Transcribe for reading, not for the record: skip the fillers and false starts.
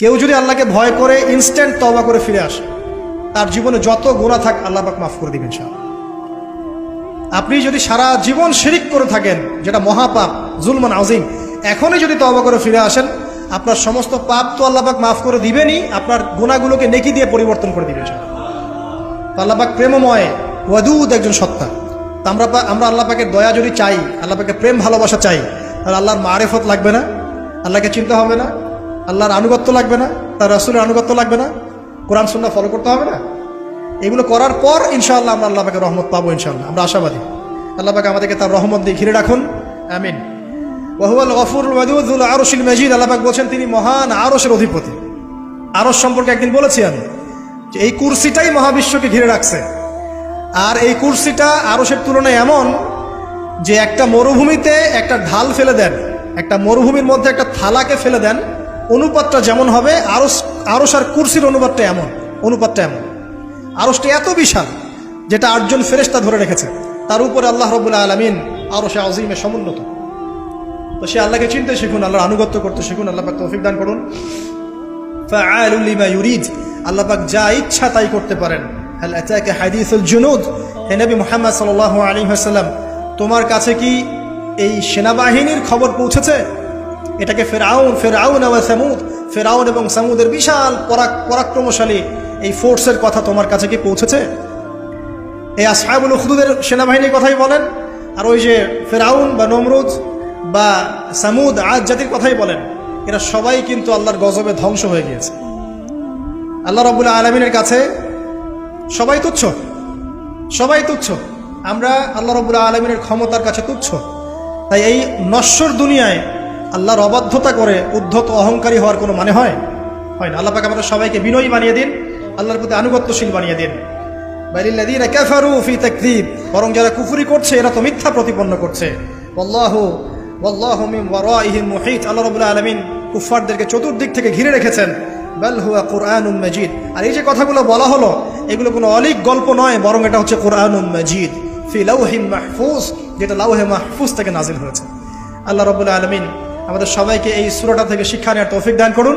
কেউ যদি আল্লাহকে ভয় করে ইনস্ট্যান্ট তওবা করে ফিরে আসে, তার জীবনে যত গুনাহ থাক আল্লাহ পাক মাফ করে দিবেন ইনশাআল্লাহ। আপনি যদি সারা জীবন শিরিক করে থাকেন, যেটা মহাপাপ, জুলমান আযীম, এখনই যদি তওবা করে ফিরে আসেন, আপনার সমস্ত পাপ তো আল্লাহ পাক মাফ করে দিবেনই, আপনার গুনাহগুলোকে নেকি দিয়ে পরিবর্তন করে দিবেন ইনশাআল্লাহ। আল্লাহ পাক প্রেমময়, ওয়াদুদ একজন সত্তা। আমরা আল্লাহ পাকের দয়া যদি চাই, আল্লাহ পাকের প্রেম ভালোবাসা চাই, তাহলে আল্লাহর মারিফত লাগবে না, আল্লাহকে চিনতে হবে না, আল্লাহর আনুগত্য লাগবে না, তার রাসূলের আনুগত্য লাগবে না, কোরআন সুন্নাহ ফলো করতে হবে না। এগুলো করার পর ইনশাআল্লাহ আমরা আল্লাহ পাকের রহমত পাবো ইনশাআল্লাহ। আমরা আশাবাদী। আল্লাহ পাক আমাদেরকে তার রহমত দিয়ে ঘিরে রাখুন, আমিন। ওয়া হুয়াল গফুরুল ওয়াদুদ যুল আরশিল মাজিদ। আল্লাহ পাক বলেন তিনি মহান আরশের অধিপতি। আরশ সম্পর্কে একদিন বলেছি আমি যে এই কুরসিটাই মহাবিশ্বকে ঘিরে রাখছে। আর এই কুরসিটা আরশের তুলনায় এমন যে একটা মরুভূমিতে একটা ঢাল ফেলে দেন, একটা মরুভূমির মধ্যে একটা থালাকে ফেলে দেন, অনুপাতটা যেমন হবে আরশ আর কুরসির অনুপাতটা এমন। আরশটি এত বিশাল যেটা 8 জন ফেরেশতা ধরে রেখেছে। তার উপরে আল্লাহ রাব্বুল আলামিন আরশে আযীমে সমুন্নত। তো সে আল্লাহকে চিনতে শিখুন, আল্লাহর আনুগত্য করতে শিখুন। আল্লাহ পাক তৌফিক দান করুন। ফাআলুল লিমা ইউরিদ। আল্লাহ পাক যা ইচ্ছা তাই করতে পারেন। হাল আতাকা হাদিসুল জুনুদ। হে নবী মুহাম্মদ সাল্লাল্লাহু আলাইহি ওয়াসাল্লাম, তোমার কাছে কি এই সেনাবাহিনীর খবর পৌঁছেছে? এটাকে ফেরাউন ওয়া সামুদ, ফেরাউন এবং সামুদের বিশাল পরাক্রমশালী এই ফোর্সের কথা তোমার কাছে কি পৌঁছেছে? এই আসহাবুল উখদুদের সেনাবাহিনীর কথাই বলেন, আর ওই যে ফেরাউন বা নমরুদ বা সামুদ, আদ জাতির কথাই বলেন, এরা সবাই কিন্তু আল্লাহর গজবে ধ্বংস হয়ে গিয়েছে। আল্লাহ রাব্বুল আলামিনের কাছে সবাই তুচ্ছ। আমরা আল্লাহ রাব্বুল আলামিনের ক্ষমতার কাছে তুচ্ছ। তাই এই নশ্বর দুনিয়ায় আল্লাহর অবাধ্যতা করে উদ্ধত অহংকারী হওয়ার কোনো মানে হয় না। আল্লাহ পাক আমাদের সবাইকে বিনয়ী বানিয়ে দিন, আল্লাহর প্রতি আনুগত্যশীল বানিয়ে দিন। বালিল্লাযীনা কাফারু ফি তাকযীব। বরং যারা কুফরি করছে এরা তো মিথ্যা প্রতিপন্ন করছে। ওয়াল্লাহু মিন ওয়ারাইহিম মুহীত। আল্লাহ রাব্বুল আলামিন কুফফারদেরকে চতুর্দিক থেকে ঘিরে রেখেছেন। বাল হুয়া কুরআনুম মাজিদ। আর এই যে কথাগুলো বলা হলো, এগুলো কোনো অলীক গল্প নয়, বরং এটা হচ্ছে কুরআনুম মাজিদ ফি লাওহিম মাহফুজ, যেটা লাওহে মাহফুজ থেকে নাজিল হয়েছে। আল্লাহ রাব্বুল আলামিন আমাদের সবাইকে এই সূরাটা থেকে শিক্ষা নেওয়ার তৌফিক দান করুন।